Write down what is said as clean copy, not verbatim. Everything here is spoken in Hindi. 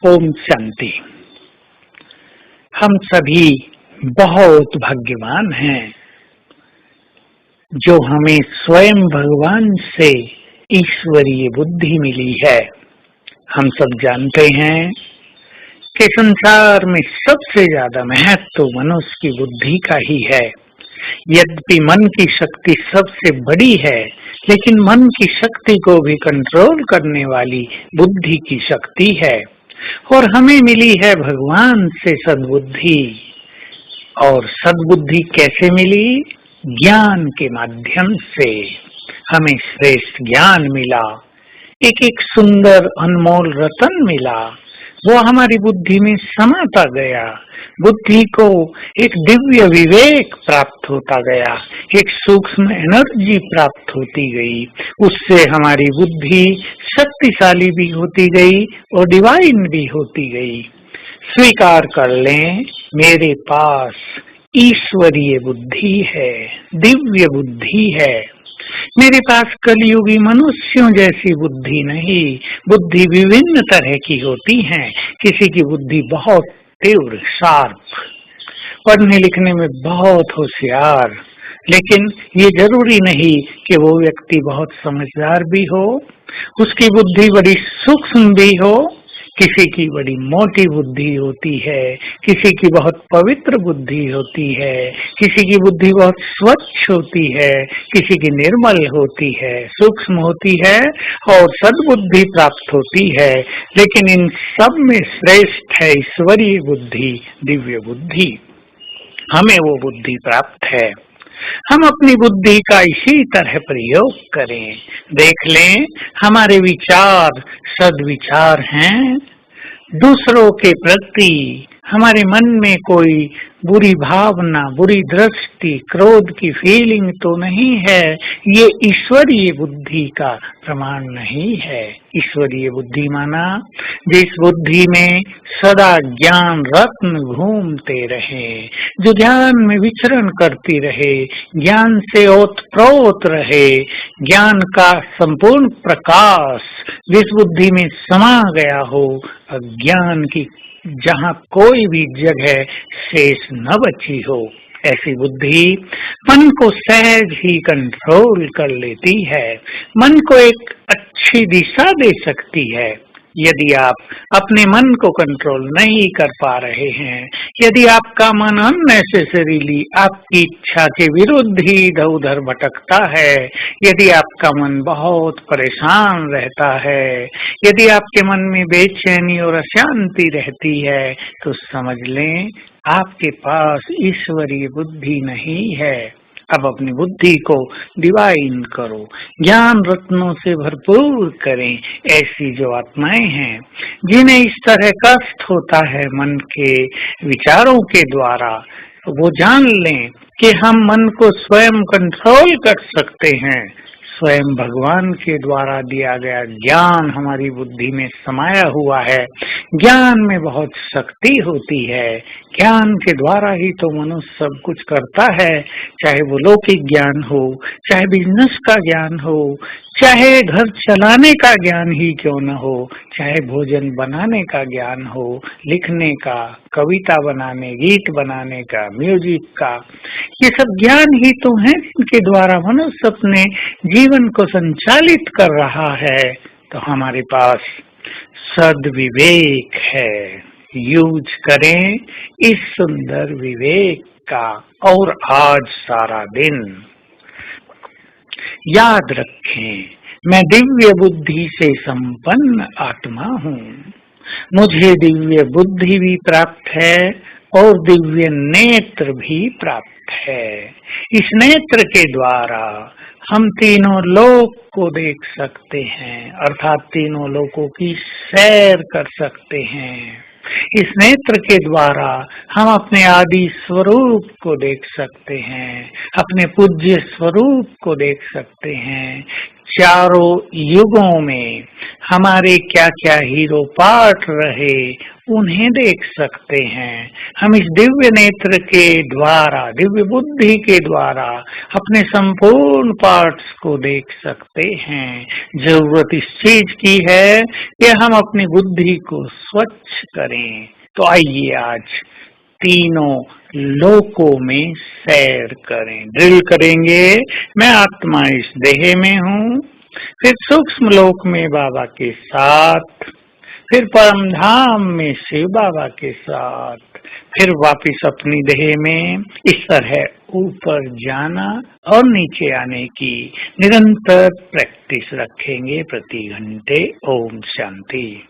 ओम शांति। हम सभी बहुत भाग्यवान हैं जो हमें स्वयं भगवान से ईश्वरीय बुद्धि मिली है। हम सब जानते हैं कि संसार में सबसे ज्यादा महत्व मनुष्य की बुद्धि का ही है। यद्यपि मन की शक्ति सबसे बड़ी है, लेकिन मन की शक्ति को भी कंट्रोल करने वाली बुद्धि की शक्ति है और हमें मिली है भगवान से सद्बुद्धि। और सद्बुद्धि कैसे मिली? ज्ञान के माध्यम से हमें श्रेष्ठ ज्ञान मिला, एक एक सुंदर अनमोल रतन मिला, वो हमारी बुद्धि में समाता गया। बुद्धि को एक दिव्य विवेक प्राप्त होता गया, एक सूक्ष्म एनर्जी प्राप्त होती गई। उससे हमारी बुद्धि शक्तिशाली भी होती गई और डिवाइन भी होती गई। स्वीकार कर लें, मेरे पास ईश्वरीय बुद्धि है, दिव्य बुद्धि है। मेरे पास कलियुगी मनुष्यों जैसी बुद्धि नहीं। बुद्धि विभिन्न तरह की होती है। किसी की बुद्धि बहुत तीव्र, शार्प, पढ़ने लिखने में बहुत होशियार, लेकिन ये जरूरी नहीं कि वो व्यक्ति बहुत समझदार भी हो। उसकी बुद्धि बड़ी सूक्ष्म भी हो। किसी की बड़ी मोटी बुद्धि होती है, किसी की बहुत पवित्र बुद्धि होती है, किसी की बुद्धि बहुत स्वच्छ होती है, किसी की निर्मल होती है, सूक्ष्म होती है और सद्बुद्धि प्राप्त होती है। लेकिन इन सब में श्रेष्ठ है ईश्वरीय बुद्धि, दिव्य बुद्धि। हमें वो बुद्धि प्राप्त है। हम अपनी बुद्धि का इसी तरह प्रयोग करें। देख लें, हमारे विचार सद्विचार हैं। दूसरों के प्रति हमारे मन में कोई बुरी भावना, बुरी दृष्टि, क्रोध की फीलिंग तो नहीं है। ये ईश्वरीय बुद्धि का प्रमाण नहीं है। ईश्वरीय बुद्धि माना जिस बुद्धि में सदा ज्ञान रत्न घूमते रहे, जो ज्ञान में विचरण करती रहे, ज्ञान से ओतप्रोत रहे, ज्ञान का संपूर्ण प्रकाश जिस बुद्धि में समा गया हो, अज्ञान की जहाँ कोई भी जगह शेष न बची हो, ऐसी बुद्धि मन को सहज ही कंट्रोल कर लेती है, मन को एक अच्छी दिशा दे सकती है। यदि आप अपने मन को कंट्रोल नहीं कर पा रहे हैं, यदि आपका मन अननेसेसरीली आपकी इच्छा के विरुद्ध ही इधर उधर भटकता है, यदि आपका मन बहुत परेशान रहता है, यदि आपके मन में बेचैनी और अशांति रहती है, तो समझ लें आपके पास ईश्वरीय बुद्धि नहीं है। अब अपनी बुद्धि को डिवाइन करो, ज्ञान रत्नों से भरपूर करें। ऐसी जो आत्माएं हैं जिन्हें इस तरह कष्ट होता है मन के विचारों के द्वारा, वो जान लें कि हम मन को स्वयं कंट्रोल कर सकते हैं। स्वयं भगवान के द्वारा दिया गया ज्ञान हमारी बुद्धि में समाया हुआ है। ज्ञान में बहुत शक्ति होती है। ज्ञान के द्वारा ही तो मनुष्य सब कुछ करता है, चाहे वो लौकिक ज्ञान हो, चाहे बिजनेस का ज्ञान हो, चाहे घर चलाने का ज्ञान ही क्यों न हो, चाहे भोजन बनाने का ज्ञान हो, लिखने का, कविता बनाने, गीत बनाने का, म्यूजिक का, ये सब ज्ञान ही तो है जिनके द्वारा मनुष्य अपने जीवन को संचालित कर रहा है। तो हमारे पास सद्विवेक है। यूज करें इस सुंदर विवेक का। और आज सारा दिन याद रखें, मैं दिव्य बुद्धि से संपन्न आत्मा हूँ। मुझे दिव्य बुद्धि भी प्राप्त है और दिव्य नेत्र भी प्राप्त है। इस नेत्र के द्वारा हम तीनों लोक को देख सकते हैं, अर्थात तीनों लोकों की सैर कर सकते हैं। इस नेत्र के द्वारा हम अपने आदि स्वरूप को देख सकते हैं, अपने पूज्य स्वरूप को देख सकते हैं। चारों युगों में हमारे क्या क्या हीरो पार्ट रहे, उन्हें देख सकते हैं। हम इस दिव्य नेत्र के द्वारा, दिव्य बुद्धि के द्वारा अपने संपूर्ण पार्ट्स को देख सकते हैं। जरूरत इस चीज की है कि हम अपनी बुद्धि को स्वच्छ करें। तो आइए आज तीनों लोकों में सैर करें। ड्रिल करेंगे, मैं आत्मा इस देह में हूँ, फिर सूक्ष्म लोक में बाबा के साथ, फिर परम धाम में शिव बाबा के साथ, फिर वापिस अपनी देह में। इस तरह ऊपर जाना और नीचे आने की निरंतर प्रैक्टिस रखेंगे प्रति घंटे। ओम शांति।